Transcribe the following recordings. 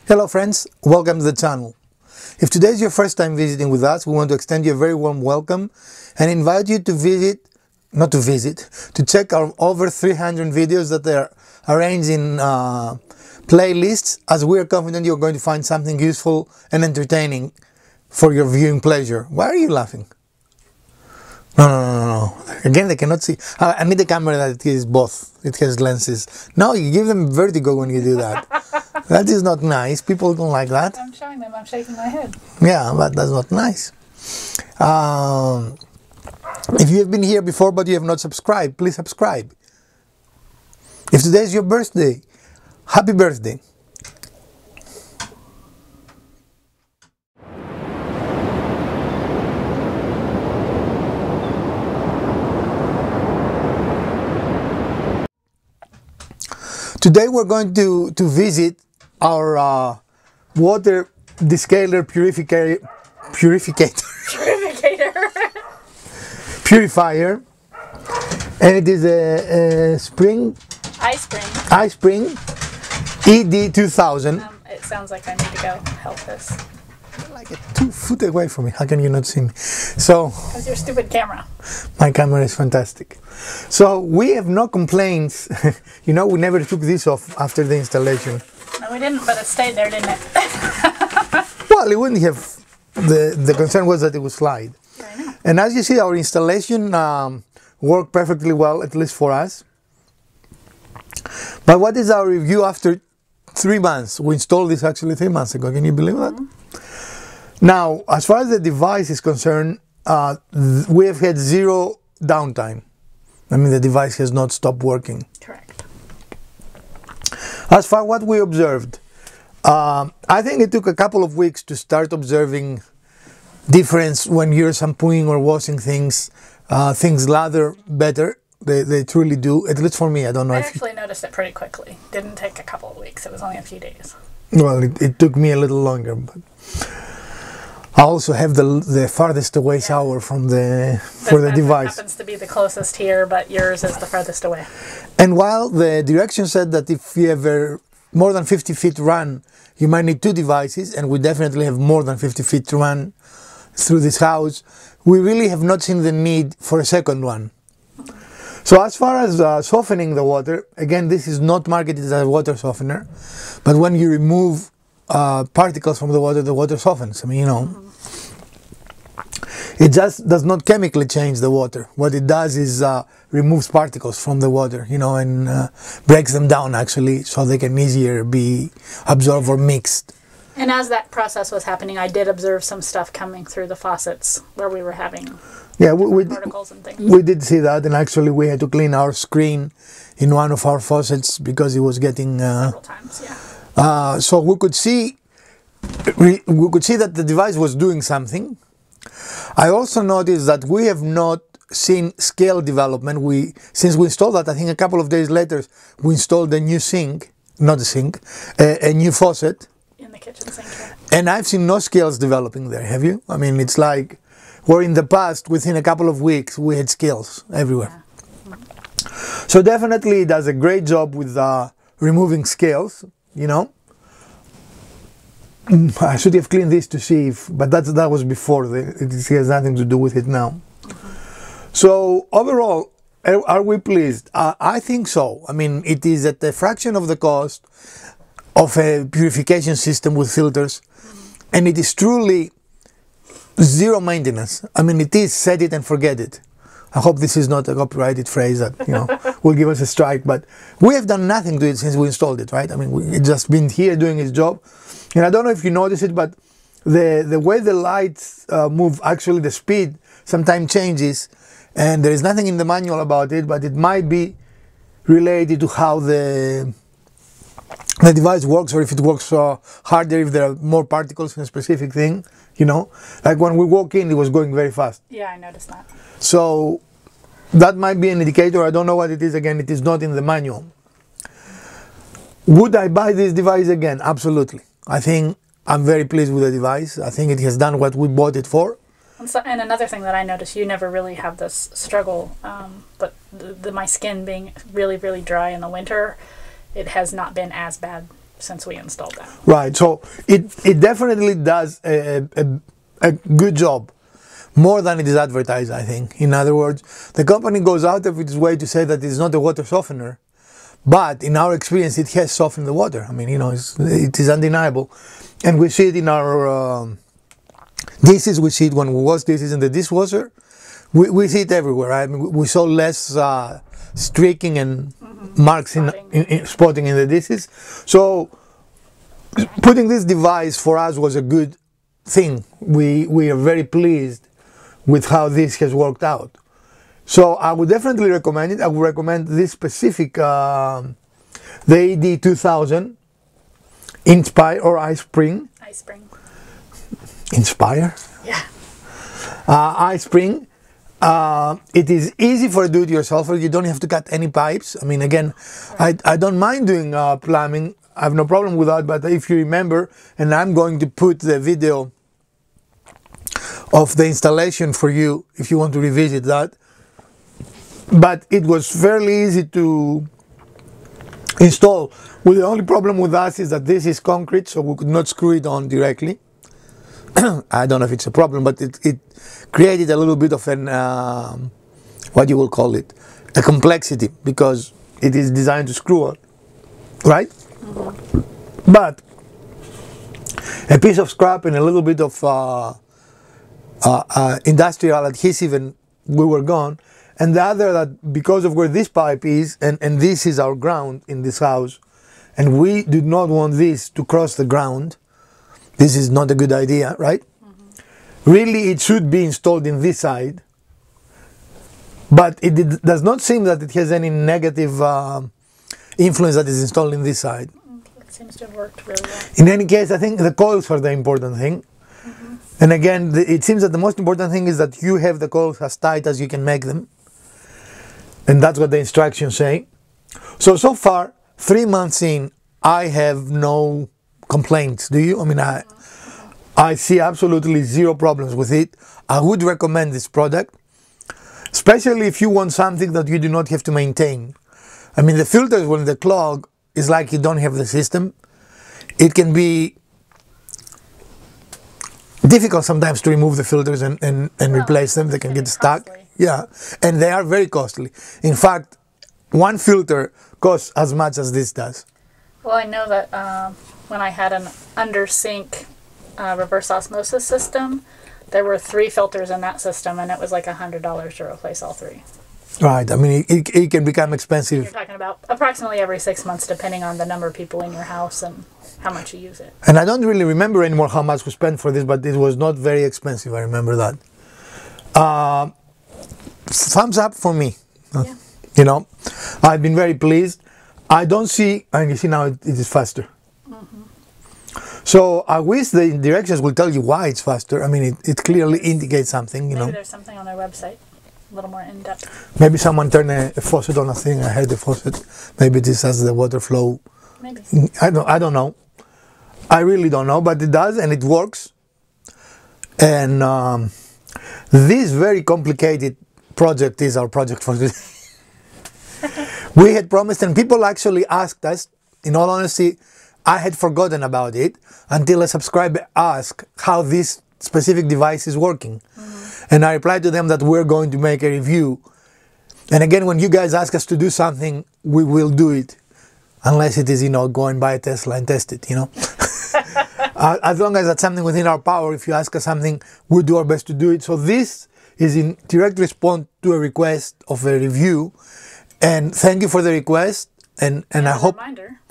Hello friends, welcome to the channel. If today is your first time visiting with us, we want to extend you a very warm welcome and invite you to check our over 300 videos that are arranged in playlists, as we are confident you're going to find something useful and entertaining for your viewing pleasure. Why are you laughing? No. Again, they cannot see. I need a camera that is both. It has lenses. No, you give them vertigo when you do that. That is not nice. People don't like that. I'm showing them. I'm shaking my head. Yeah, but that's not nice. If you have been here before but you have not subscribed, please subscribe. If today is your birthday, happy birthday. Today we're going to visit our water descaler purifier, and it is a iSpring ED2000. It sounds like I need to go help this. You're like 2 feet away from me. How can you not see me? So, because your stupid camera. My camera is fantastic. So we have no complaints. You know, we never took this off after the installation. No, we didn't, but it stayed there, didn't it? Well, it wouldn't have. The concern was that it would slide. Yeah, I know. And as you see, our installation worked perfectly well, at least for us. But what is our review after 3 months? We installed this actually 3 months ago. Can you believe that? Now, as far as the device is concerned, we have had 0 downtime. I mean, the device has not stopped working. Correct. As far as what we observed, I think it took a couple of weeks to start observing difference when you're shampooing or washing things. Things lather better. They truly do, at least for me. I don't know I if actually noticed it pretty quickly. Didn't take a couple of weeks. It was only a few days. Well, it took me a little longer, but I also have the farthest away shower from the device. Happens to be the closest here, but yours is the farthest away. And while the direction said that if you have a more than 50 feet run, you might need 2 devices, and we definitely have more than 50 feet to run through this house, we really have not seen the need for a second one. So as far as softening the water, again, this is not marketed as a water softener, but when you remove particles from the water softens. I mean, you know, it just does not chemically change the water. What it does is removes particles from the water, you know, and breaks them down actually, so they can easier be absorbed or mixed. And as that process was happening, I did observe some stuff coming through the faucets where we were having particles and things. We did see that, and actually we had to clean our screen in one of our faucets because it was getting several times, yeah. So we could see that the device was doing something. I also noticed that we have not seen scale development. Since we installed that, I think a couple of days later, we installed a new sink, not a sink, a new faucet. In the kitchen sink, yeah. And I've seen no scales developing there, have you? I mean, it's like, where in the past, within a couple of weeks, we had scales everywhere. Yeah. So definitely it does a great job with removing scales, you know. I should have cleaned this to see if, but that was before. It has nothing to do with it now. So overall, are we pleased? I think so. I mean, it is at a fraction of the cost of a purification system with filters, and it is truly 0 maintenance. I mean, it is set it and forget it. I hope this is not a copyrighted phrase that, you know, will give us a strike, but we have done nothing to it since we installed it, right? I mean, it's just been here doing its job. And I don't know if you notice it, but the way the lights move, actually the speed sometimes changes, and there is nothing in the manual about it, but it might be related to how the device works, or if it works harder if there are more particles in a specific thing, you know. Like when we walk in, it was going very fast. Yeah, I noticed that. So that might be an indicator. I don't know what it is. Again, it is not in the manual. Would I buy this device again? Absolutely. I think I'm very pleased with the device. I think it has done what we bought it for. And another thing that I noticed, you never really have this struggle, but my skin being really, really dry in the winter, it has not been as bad since we installed that. Right, so it definitely does a good job, more than it is advertised, I think. In other words, the company goes out of its way to say that it's not a water softener, but in our experience, it has softened the water. I mean, you know, it is undeniable, and we see it in our dishes. We see it when we wash dishes in the dishwasher. We see it everywhere, right? I mean, we saw less streaking and marks in spotting in the dishes. So putting this device for us was a good thing. We are very pleased with how this has worked out. So I would definitely recommend it. I would recommend this specific, the ED2000 Inspire or iSpring. iSpring. Inspire? Yeah. iSpring. It is easy for a do-it-yourselfer. You don't have to cut any pipes. I mean, again, I don't mind doing plumbing. I have no problem with that. But if you remember, and I'm going to put the video of the installation for you if you want to revisit that. But it was fairly easy to install. Well, the only problem with us is that this is concrete, so we could not screw it on directly. I don't know if it's a problem, but it created a little bit of an, what you will call it, a complexity, because it is designed to screw on, right? Mm-hmm. But a piece of scrap and a little bit of industrial adhesive and we were gone. And the other, that because of where this pipe is, and this is our ground in this house, and we did not want this to cross the ground. This is not a good idea, right? Mm-hmm. Really, it should be installed in this side, but it does not seem that it has any negative influence that is installed in this side. It seems to have worked really well. In any case, I think the coils are the important thing. Mm-hmm. And again, it seems that the most important thing is that you have the coils as tight as you can make them. And that's what the instructions say. So far, 3 months in, I have no complaints. Do you? I mean, I see absolutely zero problems with it. I would recommend this product, especially if you want something that you do not have to maintain. I mean, the filters, when they clog, is like you don't have the system. It can be difficult sometimes to remove the filters and replace them. They can get stuck. Costly. Yeah, and they are very costly. In fact, one filter costs as much as this does. Well, I know that when I had an under sink reverse osmosis system, there were 3 filters in that system, and it was like $100 to replace all 3. Right. I mean, it can become expensive. You're talking about approximately every 6 months, depending on the number of people in your house and how much you use it. And I don't really remember anymore how much we spent for this, but it was not very expensive. I remember that. Thumbs up for me. Yeah. You know, I've been very pleased. I don't see, and you see now it is faster. Mm-hmm. So I wish the directions will tell you why it's faster. I mean, it clearly indicates something, you know. Maybe there's something on their website, a little more in depth. Maybe someone turned a faucet on a thing. I had the faucet. Maybe this has the water flow. Maybe. I don't know. I really don't know, but it does, and it works. And this very complicated project is our project for today. We had promised, and people actually asked us, in all honesty, I had forgotten about it until a subscriber asked how this specific device is working. Mm-hmm. And I replied to them that we're going to make a review. And again, when you guys ask us to do something, we will do it. Unless it is, you know, go and buy a Tesla and test it, you know. As long as that's something within our power, if you ask us something, we'll do our best to do it. So this is in direct response to a request of a review. And thank you for the request, and I hope,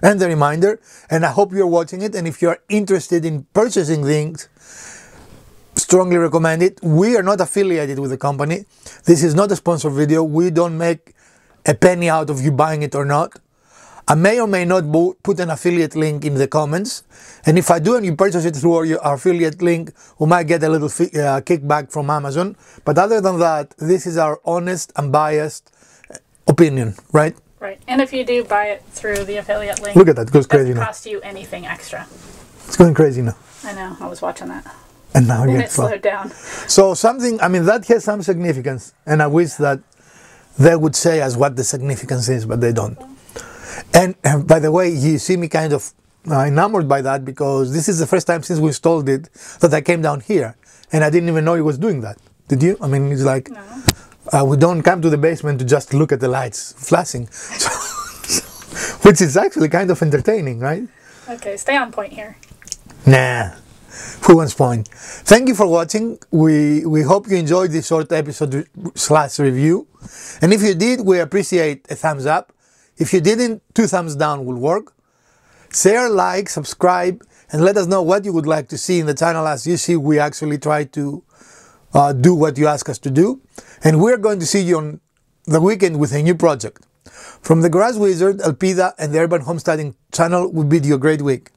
and the reminder, and I hope you're watching it. And if you're interested in purchasing things, strongly recommend it. We are not affiliated with the company. This is not a sponsored video. We don't make a penny out of you buying it or not. I may or may not put an affiliate link in the comments. And if I do and you purchase it through our affiliate link, we might get a little kickback from Amazon. But other than that, this is our honest, unbiased opinion, right? Right. And if you do buy it through the affiliate link, look at that, it goes crazy now. It doesn't cost you anything extra. It's going crazy now. I know, I was watching that. And now it slowed down. So something, I mean, that has some significance. And I wish that they would say us what the significance is, but they don't. And by the way, you see me kind of enamored by that, because this is the first time since we installed it that I came down here, and I didn't even know it was doing that. Did you? I mean, it's like, No. we don't come to the basement to just look at the lights flashing, which is actually kind of entertaining, right? Okay, stay on point here. Nah, who wants point? Thank you for watching. We hope you enjoyed this short episode / review. And if you did, we appreciate a thumbs up. If you didn't, 2 thumbs down will work. Share, like, subscribe, and let us know what you would like to see in the channel. As you see, we actually try to do what you ask us to do. And we're going to see you on the weekend with a new project. From the Garage Wizard, Alpida, and the Urban Homesteading channel, we bid you a great week.